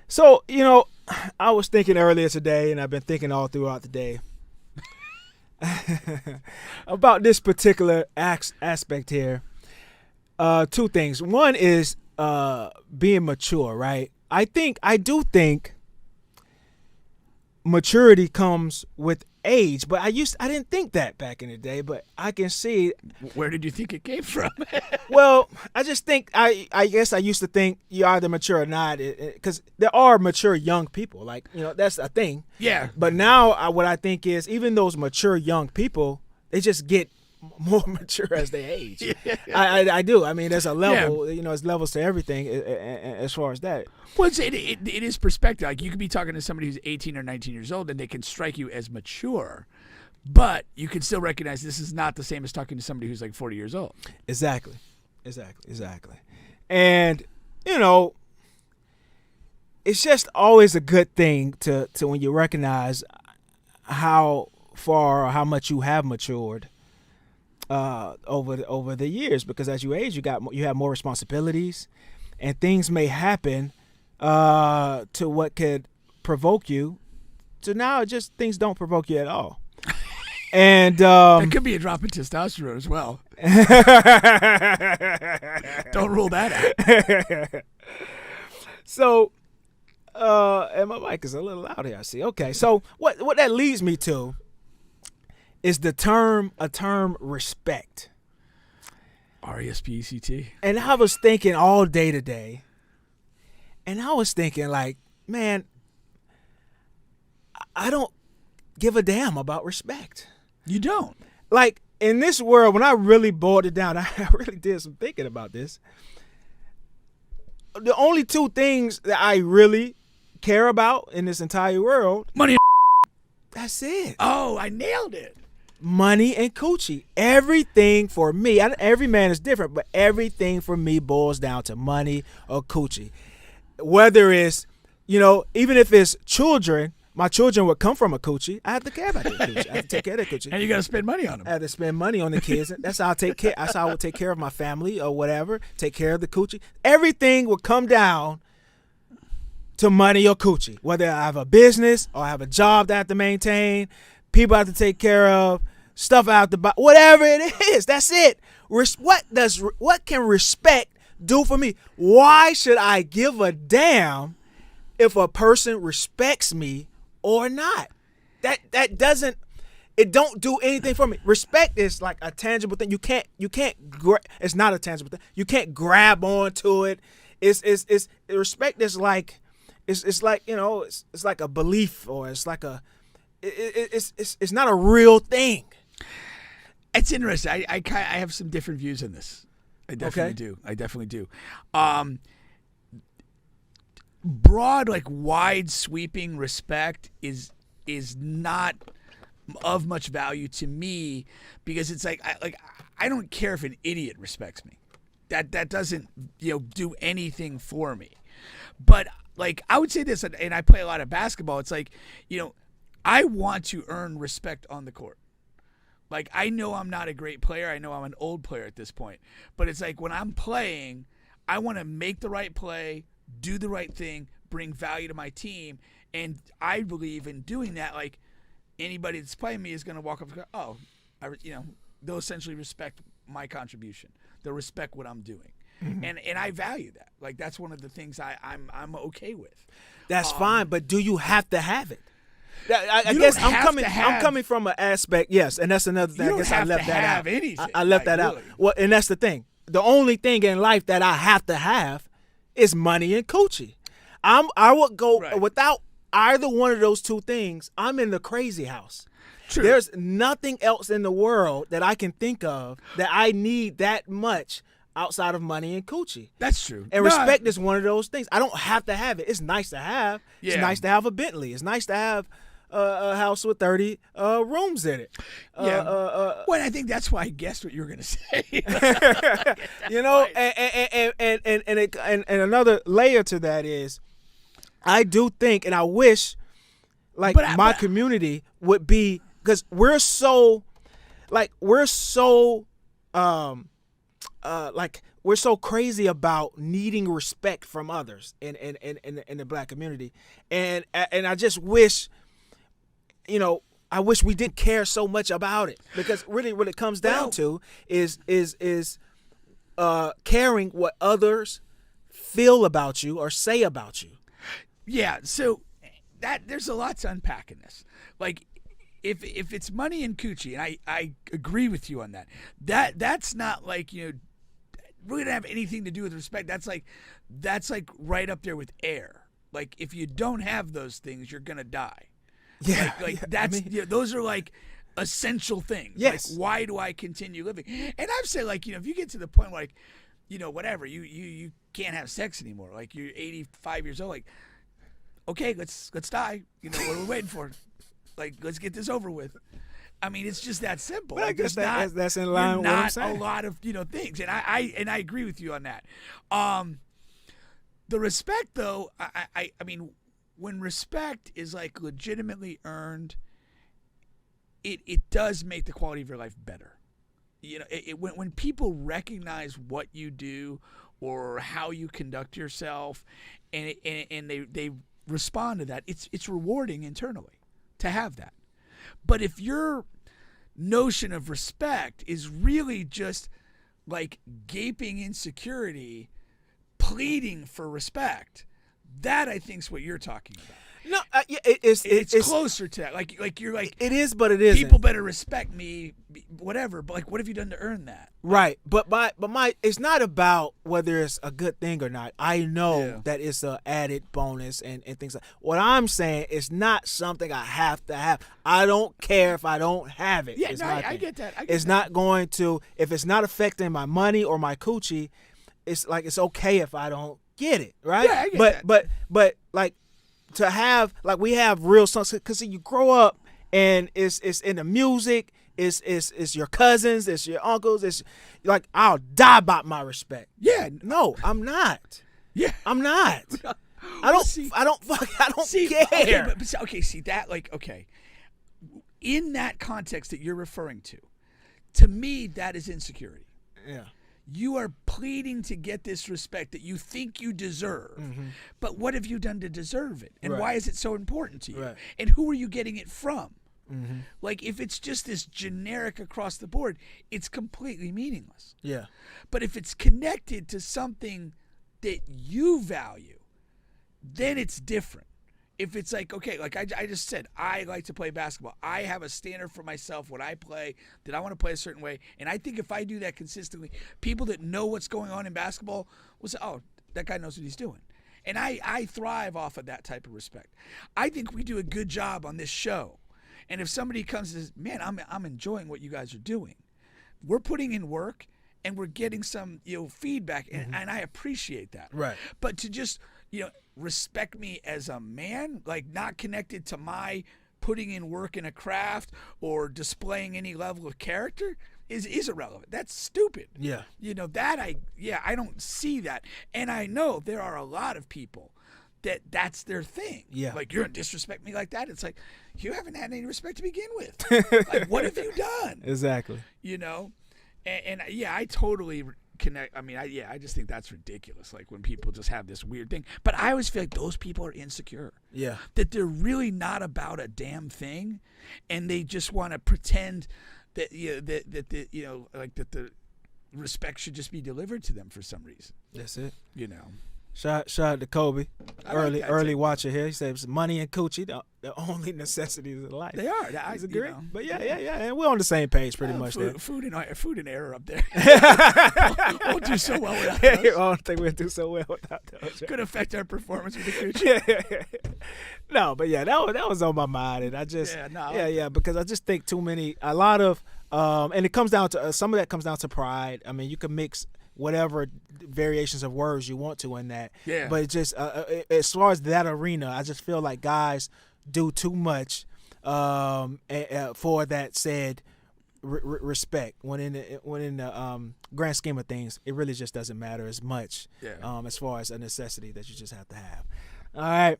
So, I was thinking earlier today, and I've been thinking all throughout the day about this particular aspect here. Two things. One is being mature, right? I do think maturity comes with age, but I didn't think that back in the day, but I can see. Where did you think it came from? Well, I just think I guess I used to think you're either mature or not, because there are mature young people, like that's a thing. Yeah. But now what I think is even those mature young people, they just get more mature as they age. I do. I mean, there's a level. There's levels to everything as far as that. Well, it is perspective. Like you could be talking to somebody who's 18 or 19 years old, and they can strike you as mature, but you can still recognize this is not the same as talking to somebody who's like 40 years old. Exactly. And it's just always a good thing to when you recognize how far or how much you have matured over the years, because as you age, you have more responsibilities, and things may happen to what could provoke you. So now just things don't provoke you at all. And that could be a drop in testosterone as well. Don't rule that out. So, and my mic is a little loud here, I see. Okay, so what that leads me to is a term respect. RESPECT. And I was thinking all day today, and I was thinking like, man, I don't give a damn about respect. You don't. Like in this world, when I really boiled it down, I really did some thinking about this. The only two things that I really care about in this entire world, money. That's it. Oh, I nailed it. Money and coochie. Everything for me, every man is different, but everything for me boils down to money or coochie. Whether it's, even if it's children, my children would come from a coochie. I have to care about their coochie. I have to take care of their coochie. And you got to spend money on them. I have to spend money on the kids. That's how I take care. That's how I would take care of my family or whatever. Take care of the coochie. Everything would come down to money or coochie. Whether I have a business or I have a job that I have to maintain, people I have to take care of, stuff I have to buy, whatever it is. That's it. What can respect do for me? Why should I give a damn if a person respects me or not? That doesn't, it don't do anything for me. Respect is like a tangible thing. It's not a tangible thing. You can't grab onto it. It's respect is like, it's like, it's like a belief, or it's like it's not a real thing. It's interesting. I have some different views on this. I definitely do. Broad, like wide sweeping respect is not of much value to me, because it's like I don't care if an idiot respects me. That doesn't do anything for me. But like I would say this, and I play a lot of basketball. It's like I want to earn respect on the court. Like I know I'm not a great player. I know I'm an old player at this point. But it's like when I'm playing, I want to make the right play, do the right thing, bring value to my team, and I believe in doing that. Like anybody that's playing me is going to walk up and go, they'll essentially respect my contribution. They'll respect what I'm doing, and I value that. Like that's one of the things I'm okay with. That's fine, but do you have to have it? I guess I'm coming from an aspect, yes, and that's another thing. I guess I left that out. Anything, I left that out. Well, and that's the thing. The only thing in life that I have to have is money and coochie. I would go without either one of those two things. I'm in the crazy house. True. There's nothing else in the world that I can think of that I need that much outside of money and coochie. That's true. And respect is one of those things. I don't have to have it. It's nice to have. Yeah. It's nice to have a Bentley. It's nice to have a house with 30 rooms in it. Well, I think that's why I guessed what you were going to say. And another layer to that is, I do think, and I wish, my community would be, because we're so like we're so crazy about needing respect from others in the black community, and I just wish, I wish we didn't care so much about it, because really what it comes down to is caring what others feel about you or say about you. Yeah, so that there's a lot to unpack in this. Like, if it's money and coochie, and I agree with you on that. That's not like, really don't have anything to do with respect. That's like right up there with air. Like, if you don't have those things, you're gonna die. Yeah, that's those are like essential things. Yes. Like, why do I continue living? And I've said, like, if you get to the point where, like, whatever, you can't have sex anymore. Like, you're 85 years old. Like, okay, let's die. What are we waiting for? Like, let's get this over with. I mean, it's just that simple. But I like, guess that's in line with what I'm saying. a lot of things, and I agree with you on that. The respect, though, I mean, when respect is like legitimately earned, it does make the quality of your life better. When people recognize what you do or how you conduct yourself, and they respond to that, it's rewarding internally to have that. But if your notion of respect is really just like gaping insecurity, pleading for respect, that I think is what you're talking about. No, it's closer to that. Like you're like, it is, but it isn't. People better respect me, whatever. But like, what have you done to earn that? Right, but it's not about whether it's a good thing or not. I know that it's an added bonus and things like. What I'm saying is not something I have to have. I don't care if I don't have it. Yeah, no, I get that. It's not going to, if it's not affecting my money or my coochie. It's like, it's okay if I don't get it, right? Yeah, I get that. But like, to have, like, we have real songs, because you grow up and it's in the music, it's your cousins, it's your uncles, it's like, I'll die about my respect. Yeah. No, I'm not. Yeah. I'm not. I don't care. Okay, see that, like, okay. In that context that you're referring to me, that is insecurity. Yeah. You are pleading to get this respect that you think you deserve. Mm-hmm. But what have you done to deserve it? And why is it so important to you? Right. And who are you getting it from? Mm-hmm. Like, if it's just this generic across the board, it's completely meaningless. Yeah. But if it's connected to something that you value, then it's different. If it's like, okay, like I just said, I like to play basketball. I have a standard for myself when I play, that I want to play a certain way. And I think if I do that consistently, people that know what's going on in basketball will say, oh, that guy knows what he's doing. And I thrive off of that type of respect. I think we do a good job on this show. And if somebody comes and says, man, I'm enjoying what you guys are doing. We're putting in work and we're getting some feedback, and I appreciate that. Right. But to just respect me as a man, like not connected to my putting in work in a craft or displaying any level of character is irrelevant. That's stupid. Yeah. I don't see that. And I know there are a lot of people that's their thing. Yeah. Like, you're going to disrespect me like that? It's like, you haven't had any respect to begin with. Like, what have you done? Exactly. And I totally connect. I mean, I just think that's ridiculous. Like, when people just have this weird thing. But I always feel like those people are insecure. Yeah. That they're really not about a damn thing, and they just want to pretend that that the respect should just be delivered to them for some reason. That's it. Shout out to Kobe, early watcher here. He said it's money and coochie, the only necessities of life. They are. He's agree. But yeah, and we're on the same page pretty much. Food and air up there. Won't do so well without those. I don't think we'll do so well without those. Could affect our performance with the coochie. No, but yeah, that was on my mind, and I just because I just think a lot of and it comes down to some of that comes down to pride. I mean, you can mix whatever variations of words you want to in that. Yeah. But it just as far as that arena, I just feel like guys do too much for that said respect. When in the grand scheme of things, it really just doesn't matter as much. Yeah. As far as a necessity that you just have to have. All right.